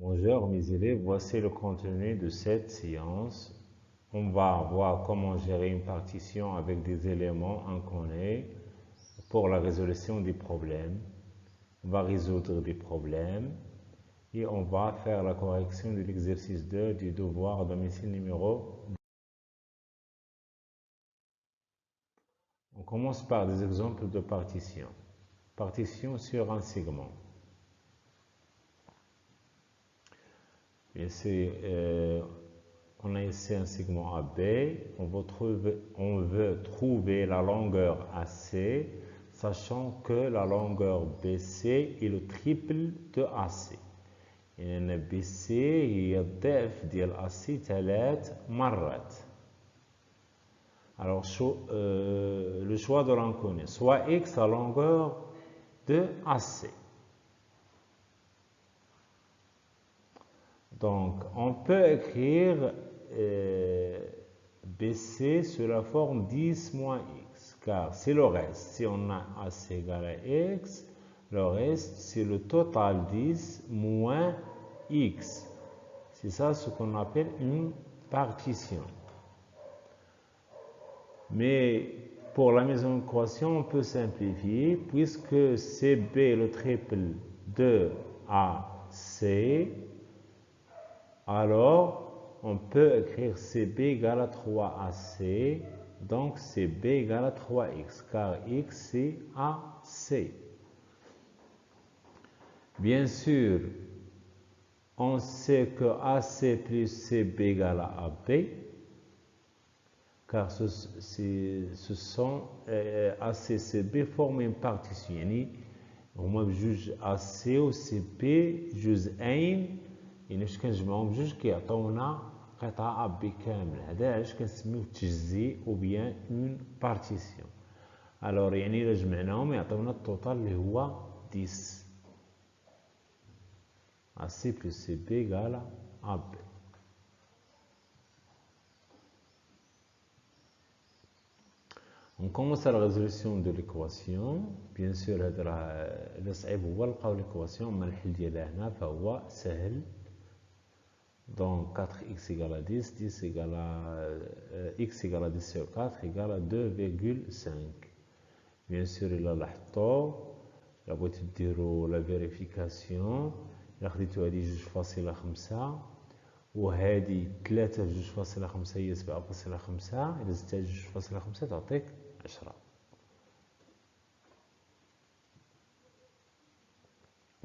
Bonjour mes élèves, voici le contenu de cette séance. On va voir comment gérer une partition avec des éléments inconnus pour la résolution des problèmes. On va résoudre des problèmes et on va faire la correction de l'exercice 2 du devoir à domicile numéro 2. On commence par des exemples de partition. Partition sur un segment. Et on a ici un segment AB, on veut trouver la longueur AC, sachant que la longueur BC est le triple de AC. يعني BC هي الضعف ديال AC 3 مرات. Alors le choix de l'inconnu, soit X la longueur de AC. Donc, on peut écrire BC sous la forme 10 moins X, car c'est le reste. Si on a AC égale à X, le reste, c'est le total 10 moins X. C'est ça ce qu'on appelle une partition. Mais pour la mise en équation, on peut simplifier, puisque CB est le triple de AC, alors on peut écrire CB égale à 3AC, donc CB égale à 3X, car X c'est AC. Bien sûr, on sait que AC plus CB égale à AB, car ce sont AC et CB forment une partition. يعني هما بجوج AC و CB جزئين، يعني فاش كنجمعهم بجوج كيعطيونا قطعة AB كامل. هذا علاش كنسميوه تجزيء ou bien une partition. alors يعني إلا جمعناهم يعطيونا التوتال اللي هو 10. AC plus CB égale à AB. On commence à la résolution de l'équation. Bien sûr هذا راه اللي صعيب هو لقاو l'équation، اما الحل ديالها هنا فهو سهل. Donc 4x égale à 10, 10 égale à x égale à 10 sur 4 égale à 2,5. Bien sûr إلا لاحظتوا إلا بغيتو ديروا لا فيريفيكاسيون، إلا خديتو هادي 2.5 وهادي 3 في 2.5 هي 7.5، إلا زدتها 2.5 تعطيك 10.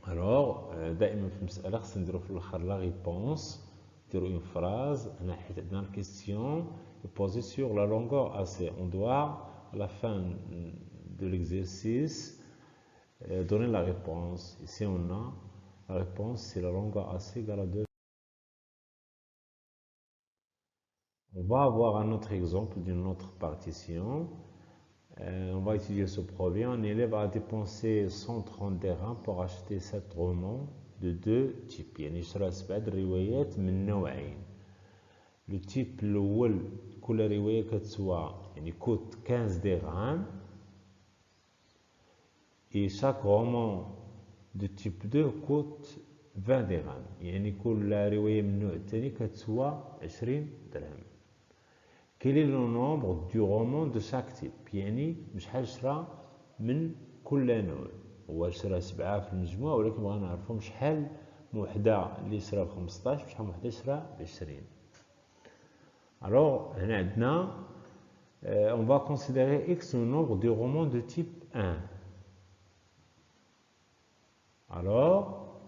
alors دائما في المسألة خصنا نديرو في الآخر لا ريبونس، نديرو une phrase. هنا حيت عندنا une question posée sur la longueur AC. On doit à la fin de l'exercice donner la réponse. Ici on a la réponse, c'est la longueur AC égale à 2. On va avoir un autre exemple d'une autre partition. On va étudier ce problème. Un élève a dépensé 130 dirhams pour acheter 7 romans de deux types. يعني شرا 7 روايات من نوعين. Le type الأول كل رواية كتسوى يعني coûte 15 dirhams. Et chaque roman de type 2 coûte 20 dirhams. يعني كل رواية من النوع الثاني كتسوى 20 درهم. Quel est le nombre du roman de chaque type؟ يعني شحال شرا من كل نوع. هو شرا 7 في المجموع، ولكن بغينا نعرفو شحال من وحدة اللي شرا ب 15 وشحال من وحدة شرا ب 20. alors هنا عندنا on va considérer x le nombre de romans de type 1. alors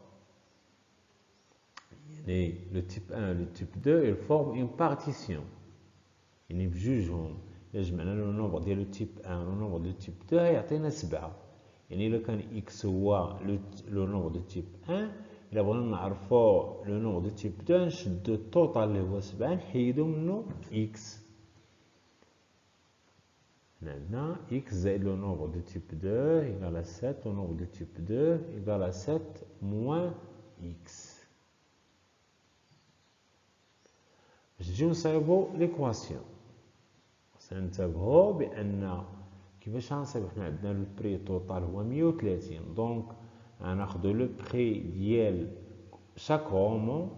le type 1 et le type 2 ils forment une partition. يعني بجوجهم إلا جمعنا لو نومبر ديال لو تيب 1 و لو نومبر دو تيب 2 يعطينا 7. يعني إلا كان إكس هو لو نومبر دو تيب 1 إلا بغينا نعرفو لو نومبر دو تيب 2 نشدو التوتال اللي هو 7 نحيدو منو إكس. عندنا x زائد le nombre de type 2 égale à 7, le nombre de type 2 égale à 7 moins x. باش نجيو نصايبو ليكواسيون سننتبهو بأن كيفاش غنصايبو حنا عندنا لو بري توتال هو 130 دونك غناخدو لو بري ديال شاك رومون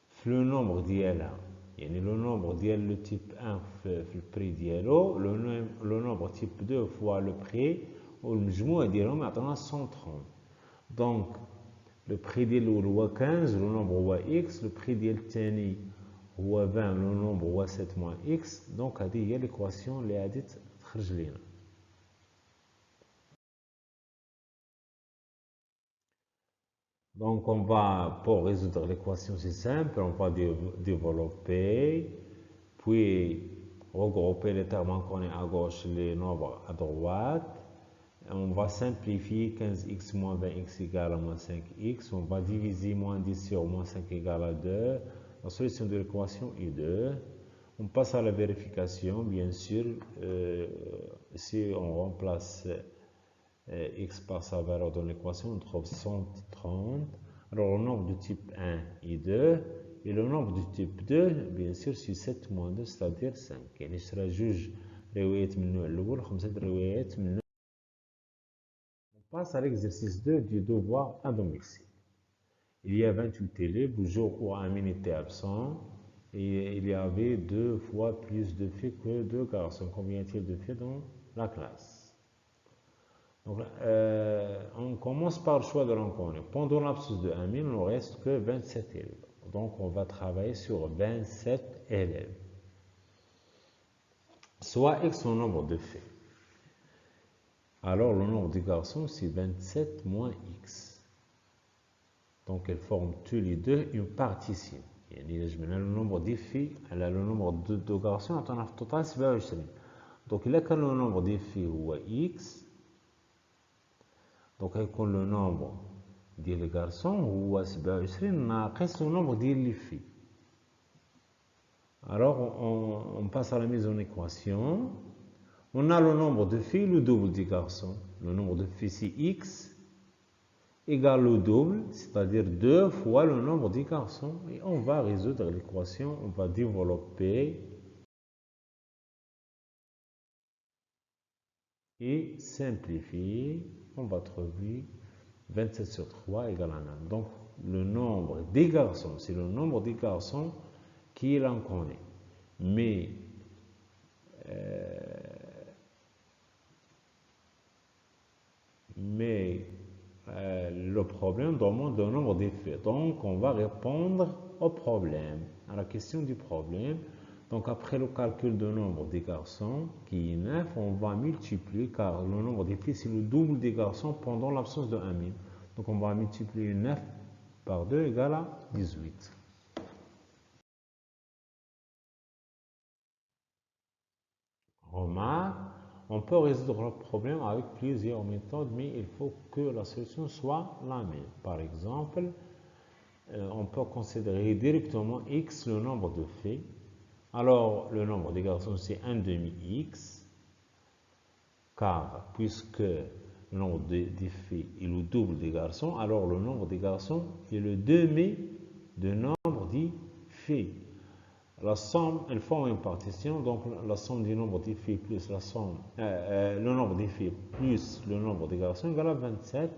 في لو نومبر ديالها يعني لو نومبر ديال لو تيب 1 في البري ديالو لو نومبر تيب 2 فوا لو بري والمجموع ديالهم يعطينا 130 دونك لو بري ديال الاول هو 15 لو نومبر هو اكس لو بري ديال الثاني هو 20 لو نومبر هو 7 موان اكس دونك هذه هي ليكواسيون اللي غادي تخرج لينا. Donc on va, pour résoudre l'équation c'est simple, on va développer, puis regrouper les termes inconnus à gauche, les nombres à droite. On va simplifier 15x moins 20x égale à moins 5x. On va diviser moins 10 sur moins 5 égale à 2. La solution de l'équation est 2. On passe à la vérification, bien sûr. Si on remplace x par sa valeur dans l'équation, on trouve 130. Alors le nombre de type 1 est 2. Et le nombre de type 2, bien sûr, c'est 7 moins 2, c'est-à-dire 5. يعني شرا جوج روايات من النوع الأول وخمسة روايات من النوع. On passe à l'exercice 2 du devoir à domicile. Il y a 28 élèves, le jour où Amin était absent, et il y avait 2 fois plus de filles que de garçons. Combien y a-t-il de filles dans la classe? Donc, on commence par le choix de l'inconnu. Pendant l'absence de Amin, il ne reste que 27 élèves. Donc, on va travailler sur 27 élèves. Soit X le nombre de filles. Alors, le nombre de garçons, c'est 27 moins X. Donc, elles forment tous les deux une partition. يعني le nombre de filles, le nombre de garçons, on a un total 27. Donc, là, quand le nombre de filles est X, donc يكون le nombre ديال les garçons هو 27 ناقص le nombre ديال les filles. Alors on passe à la mise en équation. On a le nombre de filles, le double des garçons. Le nombre de filles c'est x égale le double, c'est-à-dire 2 fois le nombre des garçons. Et on va résoudre l'équation, on va développer et simplifier. On va trouver 27 sur 3 égale à 9. Donc, le nombre des garçons, c'est le nombre des garçons qui l'en connaît. Mais, le problème demande le nombre des filles. Donc, on va répondre au problème, à la question du problème. Donc, après le calcul du nombre des garçons, qui est 9, on va multiplier, car le nombre des filles, c'est le double des garçons pendant l'absence de Amin. Donc, on va multiplier 9 par 2 égale à 18. Remarque, on peut résoudre le problème avec plusieurs méthodes, mais il faut que la solution soit la même. Par exemple, on peut considérer directement x le nombre de filles. Alors, le nombre des garçons, c'est 1 demi x, car puisque le nombre des filles est le double des garçons, alors le nombre des garçons est le demi du nombre des filles. La somme, elles forment une partition, donc la somme du nombre des filles plus la somme, le nombre des filles plus le nombre des garçons égale à 27.